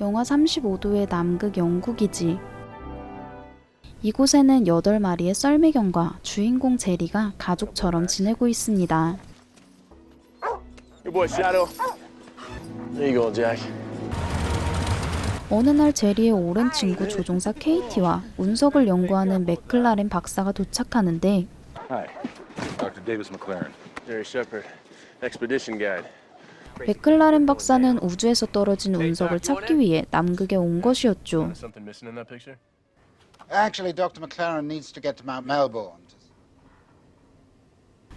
영하 35도의 남극 영국이지. 이곳에는 8마리의 썰매견과 주인공 제리가 가족처럼 지내고 있습니다. Your boy Shadow. There you go, Jack. 어느 날 제리의 오랜 친구 조종사 KT와 운석을 연구하는 맥클라렌 박사가 도착하는데 Hi, Dr. Davis McLaren. Jerry Shepard, Expedition Guide. 맥클라렌 박사는 우주에서 떨어진 운석을 찾기 위해 남극에 온 것이었죠. Something missing in that picture? Actually, Dr. McLaren needs to get to Mount Melbourne.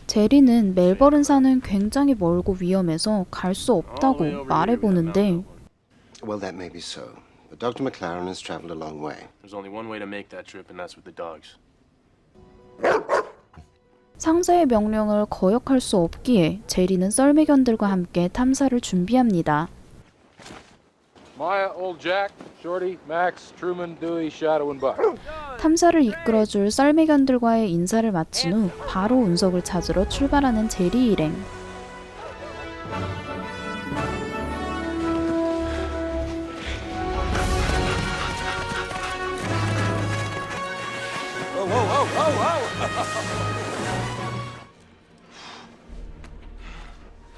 제리는 멜버른산은 굉장히 멀고 위험해서 갈 수 없다고 말해보는데 Well, that may be so. But Dr. McLaren has traveled a long way. There's only one way to make that trip, and that's with the dogs. 상사의 명령을 거역할 수 없기에 제리는 썰매견들과 함께 탐사를 준비합니다. Maya, Old Jack, Shorty, Max, Truman, Dewey, Shadow, and Buck. 탐사를 이끌어줄 썰매견들과의 인사를 마친 후 바로 운석을 찾으러 출발하는 제리 일행.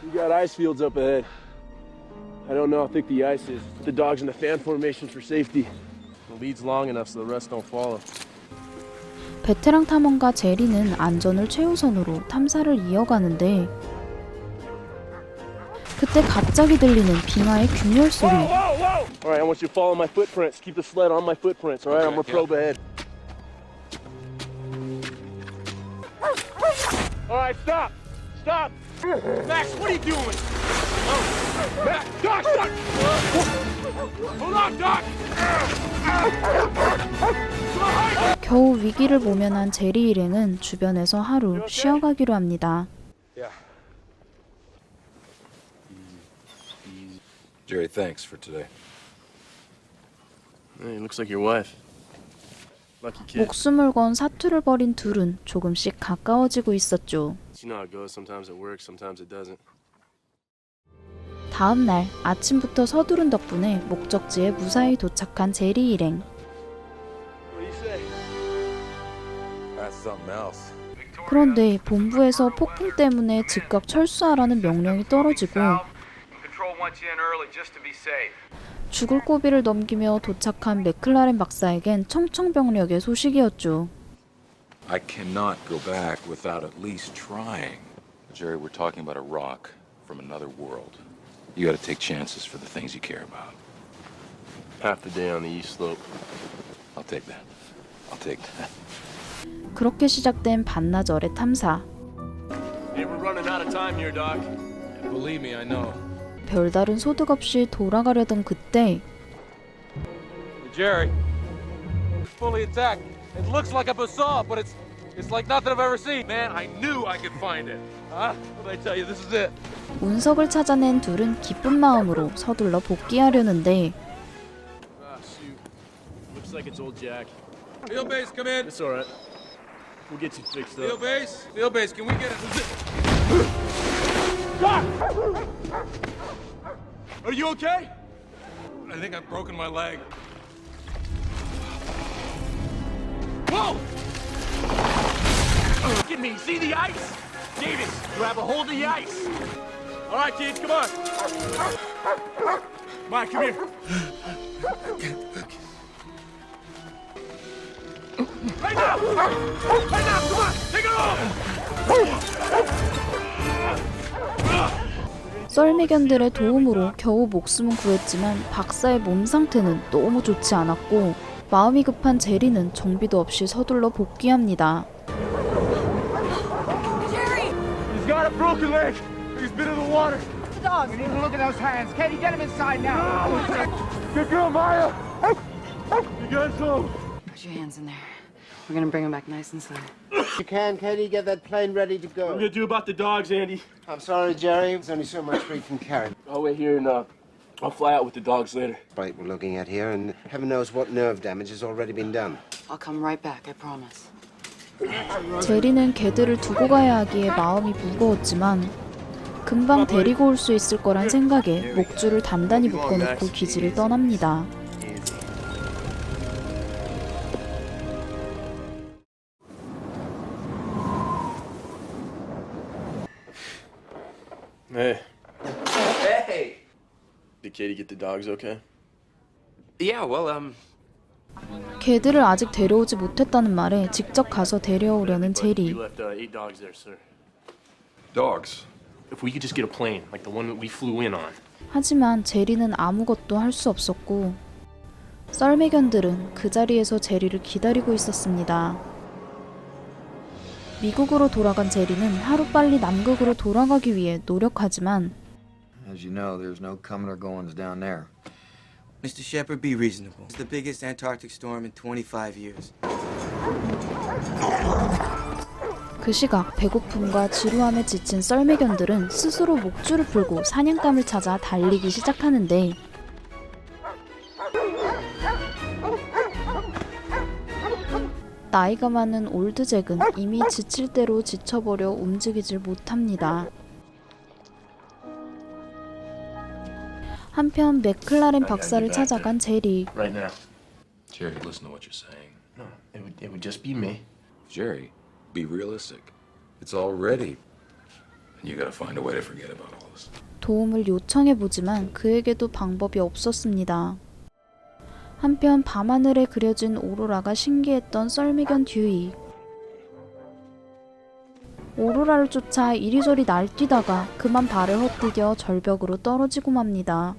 We got ice fields up ahead. I don't know how thick the ice is. Put the dogs in the fan formation for safety. The lead's long enough so the rest don't follow. 베테랑 탐험가 제리는 안전을 최우선으로 탐사를 이어가는데 그때 갑자기 들리는 빙하의 균열 소리. All right, I want you to follow my footprints. Keep the sled on my footprints. All right, I'm gonna probe ahead. All right, stop. Stop. Max, what are you doing? Oh, Max, Doc, Doc. Hold on, Doc. 겨우 위기를 모면한 제리 일행은 주변에서 하루 쉬어가기로 합니다. Jerry, thanks for today. Hey, looks like your wife. Lucky kid. 목숨을 건 사투를 벌인 둘은 조금씩 가까워지고 있었죠. You know how it goes. Sometimes it works, sometimes it doesn't. 다음 날 아침부터 서두른 덕분에 목적지에 무사히 도착한 제리 일행. What do you say? That's something else. 그런데 본부에서 폭풍 때문에 즉각 철수하라는 명령이 떨어지고 Control wants you in early just to be safe. 죽을 고비를 넘기며 도착한 맥클라렌 박사에겐 청청병력의 소식이었죠. I cannot go back without at least trying. Jerry, we're talking about a rock from another world. You got to take chances for the things you care about. Half the day on the east slope. I'll take that. I'll take that. 그렇게 시작된 반나절의 탐사. Hey, we're running out of time here, Doc. Believe me, I know. 별다른 소득 없이 돌아가려던 그때 Jerry, it's fully intact. It looks like a basalt, but it's like nothing I've ever seen. Man, I knew I could find it. Huh? What did I tell you? This is it. 운석을 찾아낸 둘은 기쁜 마음으로 서둘러 복귀하려는데 Ah, shoot. Looks like it's old Jack. Field base, come in. It's all right. We'll get you fixed up. Field base, can we get it? Are you okay? I think I've broken my leg. Whoa! Look at me. See the ice? Davis, grab a hold of the ice. All right, kids, come on. Mike, come here. Right now! Right now, come on! Take it off! 썰매견들의 도움으로 겨우 목숨은 구했지만 박사의 몸 상태는 너무 좋지 않았고 마음이 급한 제리는 정비도 없이 서둘러 복귀합니다. He's got a broken leg. He's been in the water. The dogs need to look at those hands. Katie, get him inside now. Good girl, Maya. You guys home? Put your hands in there. We're gonna bring him back nice and slow. You can, Katie, get that plane ready to What are we go. gonna do about the dogs, Andy? I'm sorry, Jerry. There's only so much we can carry. I'll wait here and I'll fly out with the dogs later. Right, we're looking at here, and heaven knows what nerve damage has already been done. I'll come right back, I promise. 제리는 개들을 두고 가야 하기에 마음이 무거웠지만 금방 데리고 올 수 있을 거란 생각에 목줄을 단단히 묶어놓고 기지를 떠납니다. Hey. Hey. Did Katie get the dogs okay? Yeah, well, 개들을 아직 데려오지 못했다는 말에 직접 가서 데려오려는 We 제리. left 8 dogs there, sir. Dogs. If we could just get a plane, like the one that we flew in on. 하지만 제리는 아무것도 할 수 없었고 썰매견들은 그 자리에서 제리를 기다리고 있었습니다. 미국으로 돌아간 제리는 하루빨리 남극으로 돌아가기 위해 노력하지만 As you know, there's no coming or goings down there. Mr. Shepard, be reasonable. It's the biggest Antarctic storm in 25 years. 그 시각 배고픔과 지루함에 지친 썰매견들은 스스로 목줄을 풀고 사냥감을 찾아 달리기 시작하는데 나이가 많은 올드잭은 이미 지칠 대로 지쳐버려 움직이질 못합니다. 한편 맥클라렌 박사를 찾아간 제리. Right now. Jerry, listen to what you're saying. No, it would just be me. Jerry, be realistic. It's already. You gotta find a way to forget about all this. 도움을 요청해보지만 그에게도 방법이 없었습니다. 한편 밤하늘에 그려진 오로라가 신기했던 썰매견 듀이. 오로라를 쫓아 이리저리 날뛰다가 그만 발을 헛디뎌 절벽으로 떨어지고 맙니다.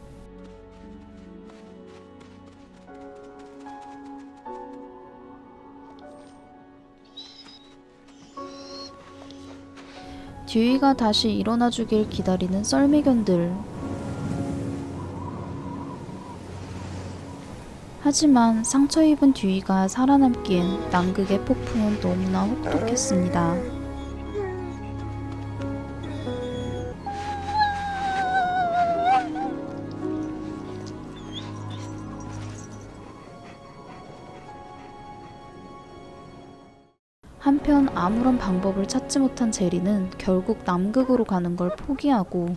듀이가 다시 일어나주길 기다리는 썰매견들. 하지만 상처 입은 듀이가 살아남기엔 남극의 폭풍은 너무나 혹독했습니다. 한편 아무런 방법을 찾지 못한 제리는 결국 남극으로 가는 걸 포기하고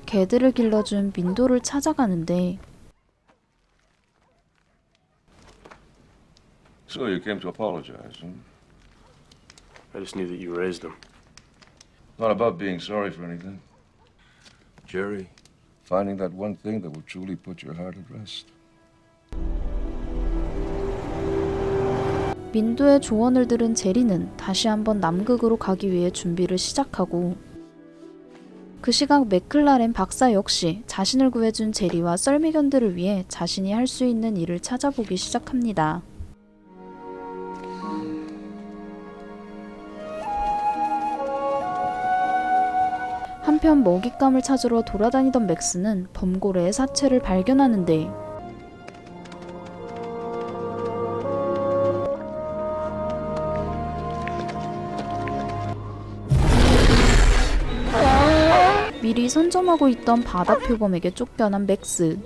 개들을 길러준 민도를 찾아가는데 So you came to apologize, huh? I just knew that you raised them. Not about being sorry for anything. Jerry, Finding that one thing that will truly put your heart at rest. 민도의 조언을 들은 제리는 다시 한번 남극으로 가기 위해 준비를 시작하고 그 시각 맥클라렌 박사 역시 자신을 구해준 제리와 썰매견들을 위해 자신이 할 수 있는 일을 찾아보기 시작합니다. 한편 먹잇감을 찾으러 돌아다니던 맥스는 범고래의 사체를 발견하는데 미리 선점하고 있던 바다표범에게 쫓겨난 맥스.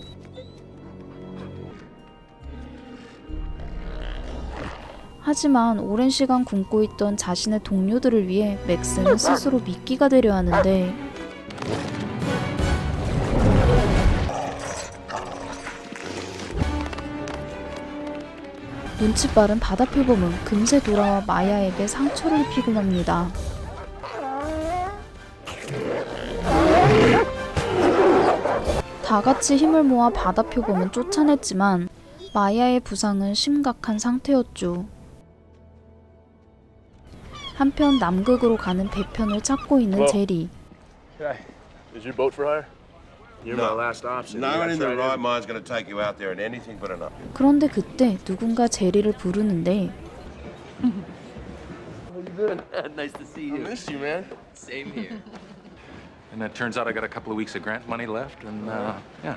하지만 오랜 시간 굶고 있던 자신의 동료들을 위해 맥스는 스스로 미끼가 되려 하는데 눈치 빠른 바다표범은 금세 돌아와 마야에게 상처를 입히고 맙니다. 다같이 힘을 모아 바다표범은 쫓아냈지만 마야의 부상은 심각한 상태였죠. 한편 남극으로 가는 배편을 찾고 있는 제리. Is your boat for hire? You're my last option. No You one gotta in their try right it. mind's going to take you out there in anything but enough. 그런데 그때 누군가 제리를 부르는데 Nice to see I you. missed you, man. Same here. and it turns out I got a couple of weeks of grant money left, and yeah.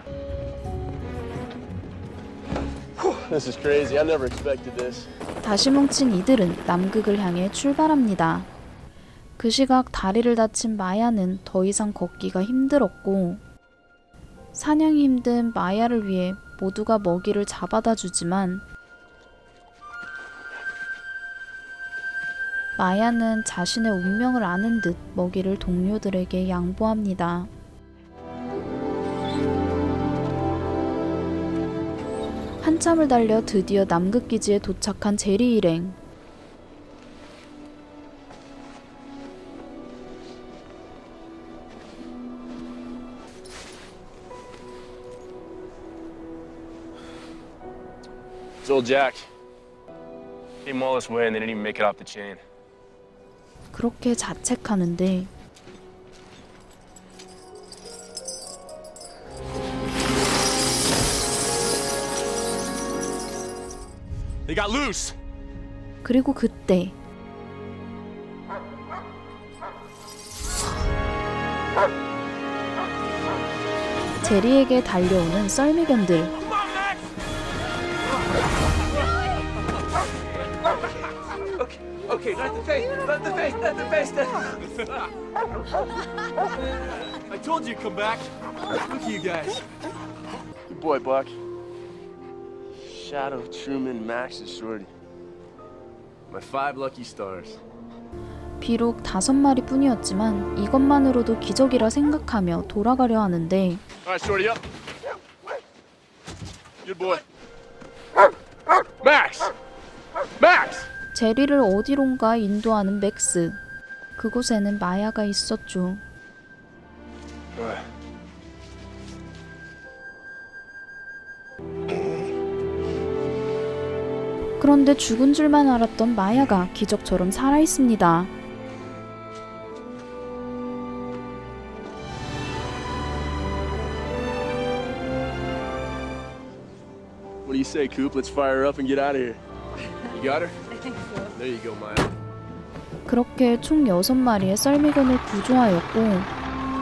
This is crazy. I never expected this. 다시 뭉친 이들은 남극을 향해 출발합니다. 그 시각 다리를 다친 마야는 더 이상 걷기가 힘들었고 사냥이 힘든 마야를 위해 모두가 먹이를 잡아다 주지만 마야는 자신의 운명을 아는 듯 먹이를 동료들에게 양보합니다. 한참을 달려 드디어 남극 기지에 도착한 제리 일행. It's old Jack. Came all this way and they didn't even make it off the chain. 그렇게 자책하는데 They got loose. 그리고 그때 제리에게 달려오는 썰미견들. Come on, Max! Okay, not the face, not the face, not the face. I told you to come back. Look at you guys. Good boy, Buck. Shadow, Truman, Max, and Shorty. My 5 lucky stars. 비록 5마리 뿐이었지만 이것만으로도 기적이라 생각하며 돌아가려 하는데 All right, Shorty, up. Good boy. Max! Max! 제리를 어디론가 인도하는 맥스. 그곳에는 마야가 있었죠. 그런데 죽은 줄만 알았던 마야가 기적처럼 살아있습니다. What do you say, Coop? Let's fire her up and get out of here. You got her? I think so. There you go, Maya. 그렇게 총 6마리의 썰미견을 구조하였고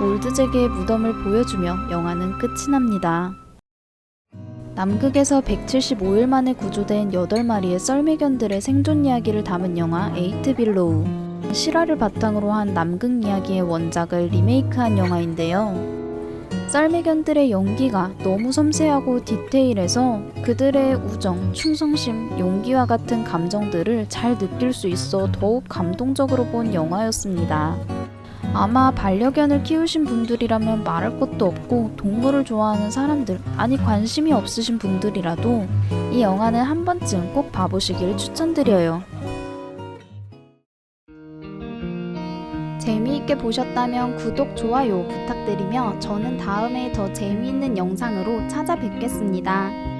올드잭의 무덤을 보여주며 영화는 끝이 납니다. 남극에서 175일 만에 구조된 8마리의 썰미견들의 생존 이야기를 담은 영화 에이트 빌로우. 실화를 바탕으로 한 남극 이야기의 원작을 리메이크한 영화인데요. 썰미견들의 연기가 너무 섬세하고 디테일해서 그들의 우정, 충성심, 용기와 같은 감정들을 잘 느낄 수 있어 더욱 감동적으로 본 영화였습니다. 아마 반려견을 키우신 분들이라면 말할 것도 없고 동물을 좋아하는 사람들, 아니 관심이 없으신 분들이라도 이 영화는 한 번쯤 꼭 봐보시길 추천드려요. 재미있게 보셨다면 구독, 좋아요 부탁드리며 저는 다음에 더 재미있는 영상으로 찾아뵙겠습니다.